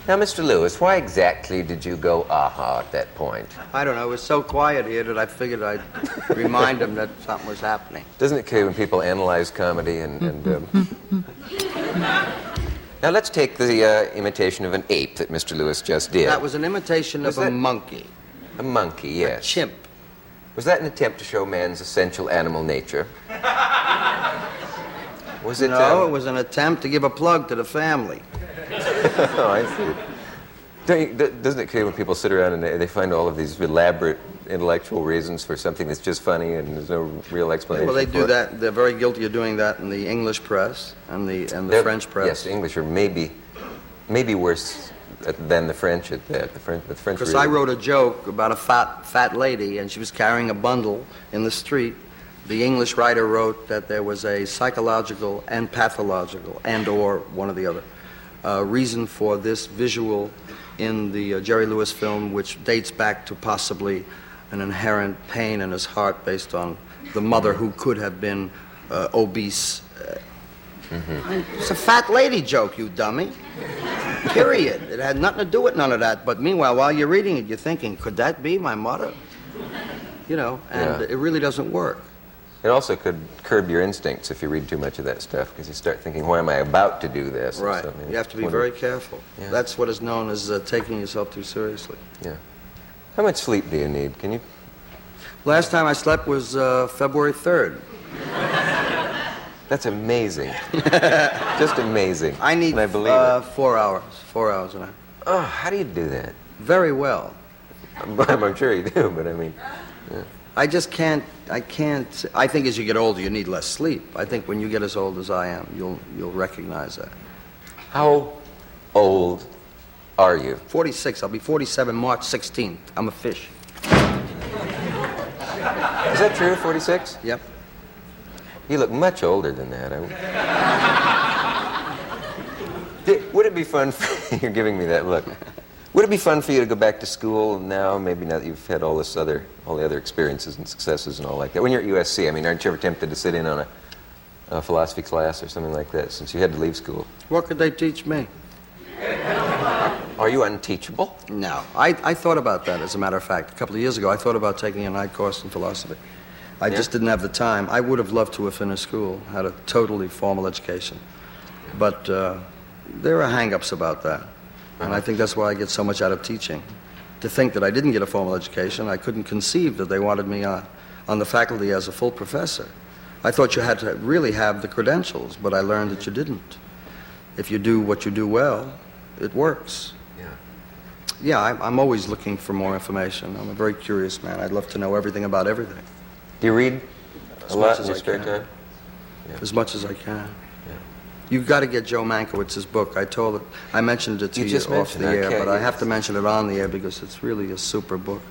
Now, Mr. Lewis, why exactly did you go aha at that point? I don't know. It was so quiet here that I figured I'd remind him that something was happening. Doesn't it kill when people analyze comedy Now, let's take the imitation of an ape that Mr. Lewis just did. That was an imitation of a monkey. A monkey, yes. A chimp. Was that an attempt to show man's essential animal nature? Was it... No, it was an attempt to give a plug to the family. Oh, I see. Doesn't it kill when people sit around and they find all of these elaborate intellectual reasons for something that's just funny and there's no real explanation? Well, they do for that. it? They're very guilty of doing that in the English press and the French press. Yes, English are maybe worse than the French at that. The French Because really... I wrote a joke about a fat lady, and she was carrying a bundle in the street. The English writer wrote that there was a psychological and pathological, and/or one or the other, reason for this visual in the Jerry Lewis film, which dates back to possibly an inherent pain in his heart based on the mother who could have been obese. It's a fat lady joke, you dummy. Period. It had nothing to do with none of that. But meanwhile, while you're reading it, you're thinking, could that be my mother? You know, and it really doesn't work. It also could curb your instincts if you read too much of that stuff, because you start thinking, why am I about to do this? Right. You have to be very careful. Yeah. That's what is known as taking yourself too seriously. Yeah. How much sleep do you need? Can you... Last time I slept was February 3rd. That's amazing. Just amazing. I need and I believe it. 4 hours. 4 hours a night. Oh, how do you do that? Very well. I'm sure you do, but I mean... Yeah. I just can't, I think as you get older, you need less sleep. I think when you get as old as I am, you'll recognize that. How old are you? 46. I'll be 47 March 16th. I'm a fish. Is that true, 46? Yep. You look much older than that. Would it be fun for you're giving me that look. Would it be fun for you to go back to school now, maybe now that you've had all the other experiences and successes and all like that? When you're at USC, I mean, aren't you ever tempted to sit in on a philosophy class or something like that, since you had to leave school? What could they teach me? Are you unteachable? No. I thought about that, as a matter of fact. A couple of years ago, I thought about taking a night course in philosophy. I just didn't have the time. I would have loved to have finished school, had a totally formal education. But there are hang-ups about that. And I think that's why I get so much out of teaching. To think that I didn't get a formal education, I couldn't conceive that they wanted me on the faculty as a full professor. I thought you had to really have the credentials, but I learned that you didn't. If you do what you do well, it works. Yeah, I'm always looking for more information. I'm a very curious man. I'd love to know everything about everything. Do you read a lot in your spare time? Yeah. As much as I can. You've got to get Joe Mankiewicz's book. I mentioned it to you off the air, but I have to mention it on the air because it's really a super book.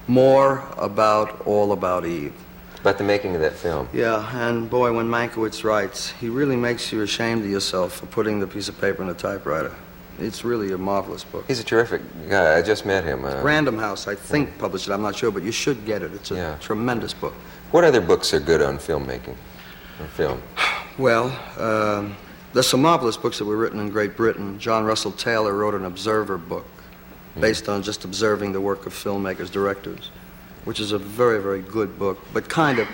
All About Eve. About the making of that film. Yeah, and boy, when Mankiewicz writes, he really makes you ashamed of yourself for putting the piece of paper in a typewriter. It's really a marvelous book. He's a terrific guy. I just met him. Random House, I think, published it. I'm not sure, but you should get it. It's a tremendous book. What other books are good on filmmaking, or film? Well, there's some marvelous books that were written in Great Britain. John Russell Taylor wrote an Observer book based on just observing the work of filmmakers, directors, which is a very, very good book, but kind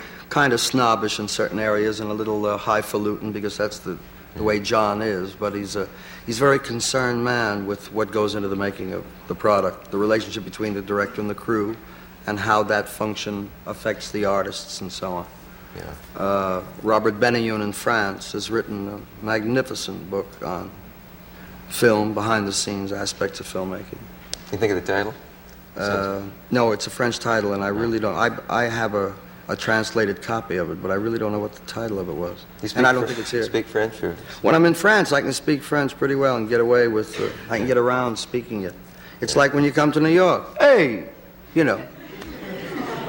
of snobbish in certain areas and a little highfalutin because that's the way John is. But he's a very concerned man with what goes into the making of the product, the relationship between the director and the crew, and how that function affects the artists and so on. Robert Benayoun in France has written a magnificent book on film, behind-the-scenes aspects of filmmaking. You think of the title? No, it's a French title, and I really don't. I have a translated copy of it, but I really don't know what the title of it was. And I don't think it's here. You speak French? Or? When I'm in France, I can speak French pretty well and get away with I can get around speaking it. It's like when you come to New York. Hey, you know.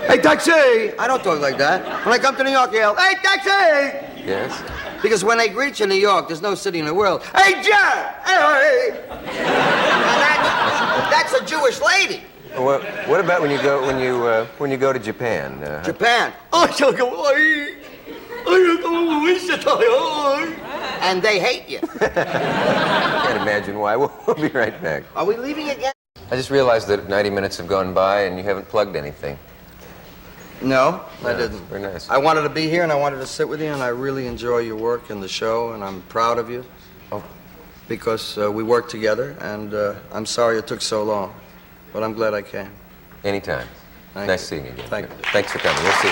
Hey, taxi! I don't talk like that. When I come to New York, you yell, hey, taxi! Yes? Because when they greet you in New York, there's no city in the world. Hey, Jack! Hey! And that's a Jewish lady. Well, what about when you go to Japan? Japan? I shall go. And they hate you. Can't imagine why. We'll be right back. Are we leaving again? I just realized that 90 minutes have gone by and you haven't plugged anything. No, I Yeah, didn't. very nice. I wanted to be here and I wanted to sit with you, and I really enjoy your work and the show, and I'm proud of you Oh, because we worked together, and I'm sorry it took so long, but I'm glad I came. anytime. Thank Nice you. seeing you again. Thank you. Thanks for coming. We'll see.